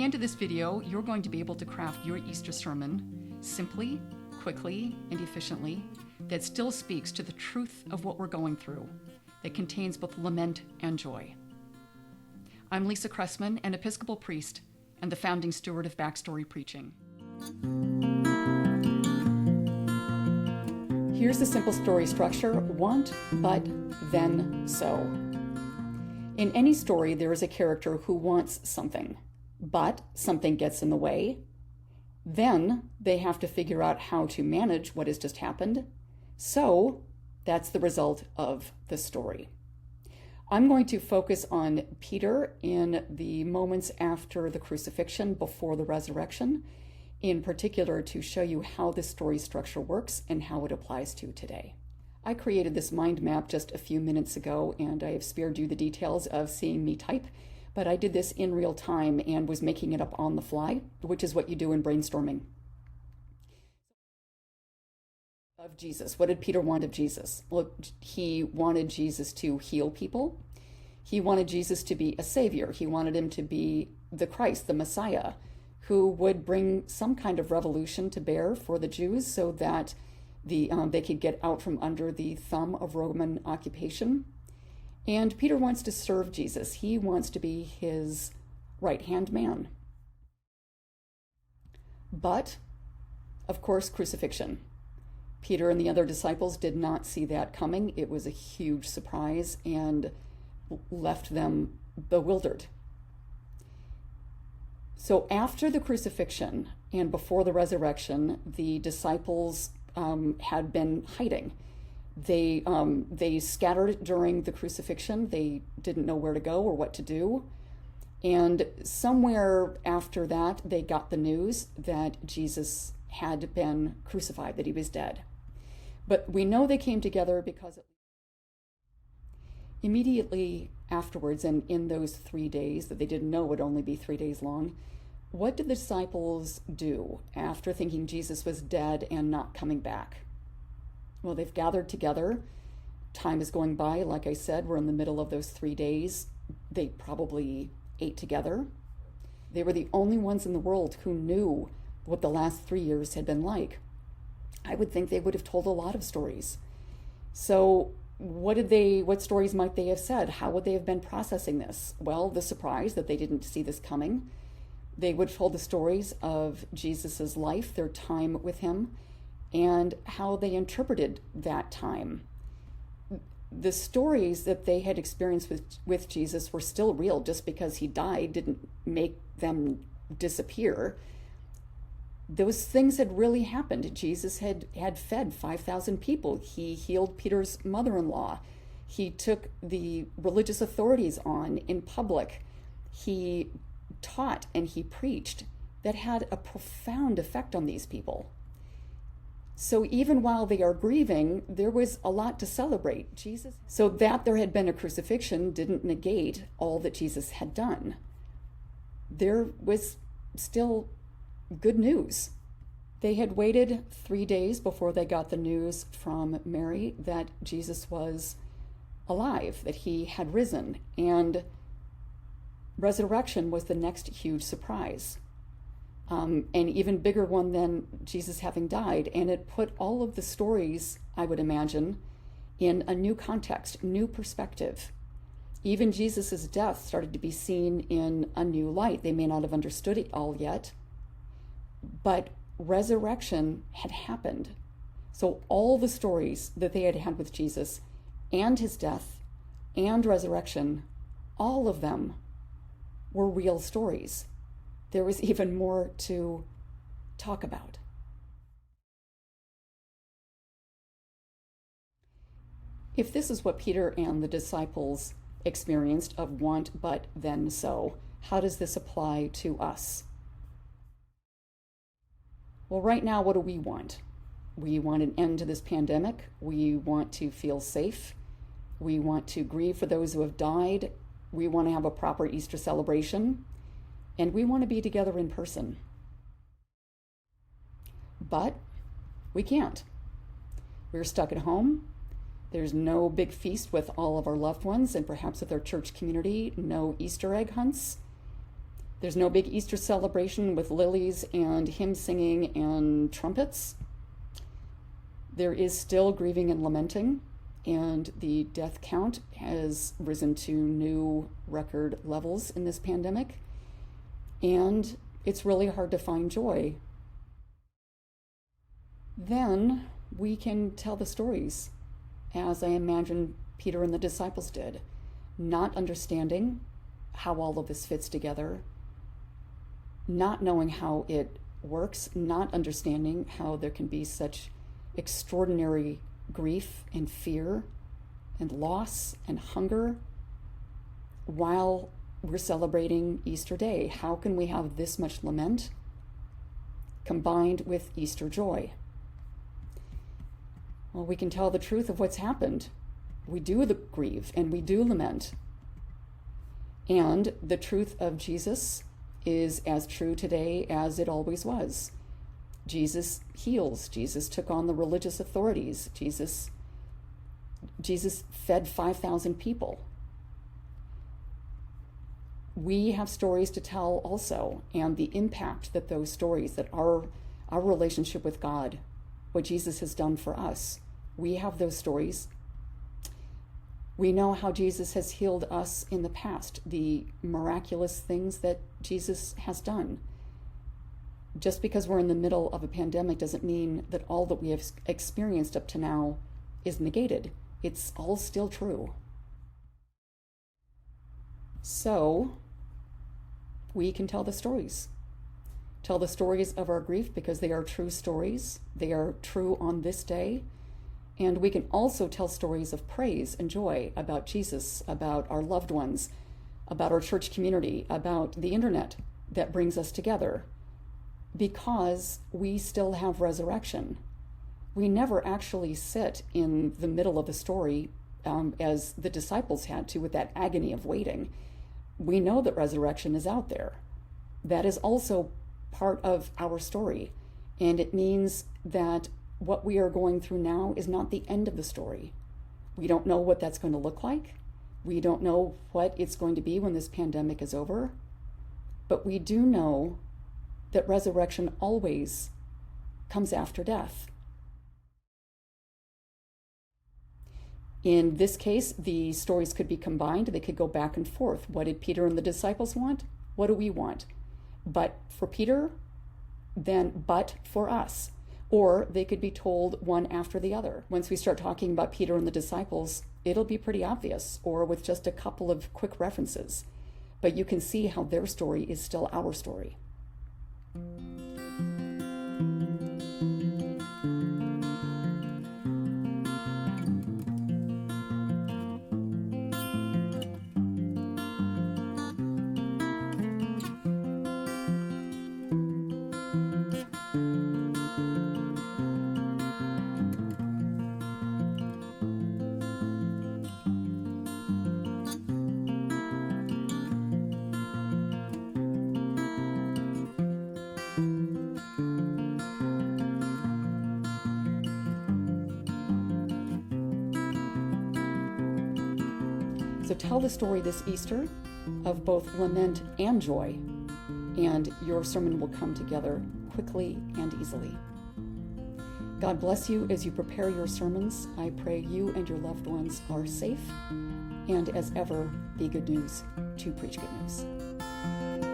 end of this video, you're going to be able to craft your Easter sermon simply, quickly, and efficiently that still speaks to the truth of what we're going through, that contains both lament and joy. I'm Lisa Cressman, an Episcopal priest and the founding steward of Backstory Preaching. Here's the simple story structure: want, but, then, so. In any story, there is a character who wants something, but something gets in the way. Then they have to figure out how to manage what has just happened. So that's the result of the story. I'm going to focus on Peter in the moments after the crucifixion, before the resurrection, in particular to show you how this story structure works and how it applies to today. I created this mind map just a few minutes ago, and I have spared you the details of seeing me type, but I did this in real time and was making it up on the fly, which is what you do in brainstorming. Of Jesus. What did Peter want of Jesus? Well, he wanted Jesus to heal people. He wanted Jesus to be a savior. He wanted him to be the Christ, the Messiah, who would bring some kind of revolution to bear for the Jews so that they could get out from under the thumb of Roman occupation. And Peter wants to serve Jesus. He wants to be his right-hand man. But, of course, crucifixion. Peter and the other disciples did not see that coming. It was a huge surprise and left them bewildered. So after the crucifixion and before the resurrection, the disciples had been hiding. They scattered during the crucifixion. They didn't know where to go or what to do. And somewhere after that, they got the news that Jesus had been crucified, that he was dead. But we know they came together because immediately afterwards, and in those 3 days that they didn't know would only be 3 days long, what did the disciples do after thinking Jesus was dead and not coming back? Well, they've gathered together. Time is going by. Like I said, we're in the middle of those 3 days. They probably ate together. They were the only ones in the world who knew what the last 3 years had been like. I would think they would have told a lot of stories. So what stories might they have said? How would they have been processing this? Well, the surprise that they didn't see this coming. They would have told the stories of Jesus's life, their time with him, and how they interpreted that time. The stories that they had experienced with Jesus were still real. Just because he died didn't make them disappear. Those things had really happened. Jesus had fed 5,000 people. He healed Peter's mother-in-law. He took the religious authorities on in public. He taught and he preached. That had a profound effect on these people. So even while they are grieving, there was a lot to celebrate. So that there had been a crucifixion didn't negate all that Jesus had done. There was still good news. They had waited 3 days before they got the news from Mary that Jesus was alive, that he had risen, and resurrection was the next huge surprise. An even bigger one than Jesus having died, and it put all of the stories, I would imagine, in a new context, new perspective. Even Jesus's death started to be seen in a new light. They may not have understood it all yet, but resurrection had happened. So all the stories that they had had with Jesus and his death and resurrection, all of them were real stories. There was even more to talk about. If this is what Peter and the disciples experienced of want, but then so, how does this apply to us? Well, right now, what do we want? We want an end to this pandemic. We want to feel safe. We want to grieve for those who have died. We want to have a proper Easter celebration. And we want to be together in person. But we can't. We're stuck at home. There's no big feast with all of our loved ones and perhaps with our church community. No Easter egg hunts. There's no big Easter celebration with lilies and hymn singing and trumpets. There is still grieving and lamenting, and the death count has risen to new record levels in this pandemic. And it's really hard to find joy. Then we can tell the stories, as I imagine Peter and the disciples did, not understanding how all of this fits together, not knowing how it works, not understanding how there can be such extraordinary grief and fear and loss and hunger while we're celebrating Easter Day. How can we have this much lament combined with Easter joy? Well, we can tell the truth of what's happened. We do grieve and we do lament. And the truth of Jesus is as true today as it always was. Jesus heals. Jesus took on the religious authorities. Jesus fed 5,000 people. We have stories to tell also, and the impact that those stories, that our relationship with God, what Jesus has done for us, we have those stories. We know how Jesus has healed us in the past, the miraculous things that Jesus has done. Just because we're in the middle of a pandemic doesn't mean that all that we have experienced up to now is negated. It's all still true. So we can tell the stories. Tell the stories of our grief because they are true stories. They are true on this day. And we can also tell stories of praise and joy about Jesus, about our loved ones, about our church community, about the internet that brings us together, because we still have resurrection. We never actually sit in the middle of a story as the disciples had to with that agony of waiting. We know that resurrection is out there. That is also part of our story. And it means that what we are going through now is not the end of the story. We don't know what that's going to look like. We don't know what it's going to be when this pandemic is over. But we do know that resurrection always comes after death. In this case, the stories could be combined. They could go back and forth. What did Peter and the disciples want? What do we want? But for Peter, then but for us. Or they could be told one after the other. Once we start talking about Peter and the disciples, it'll be pretty obvious, or with just a couple of quick references. But you can see how their story is still our story. So tell the story this Easter of both lament and joy, and your sermon will come together quickly and easily. God bless you as you prepare your sermons. I pray you and your loved ones are safe, and as ever, be good news to preach good news.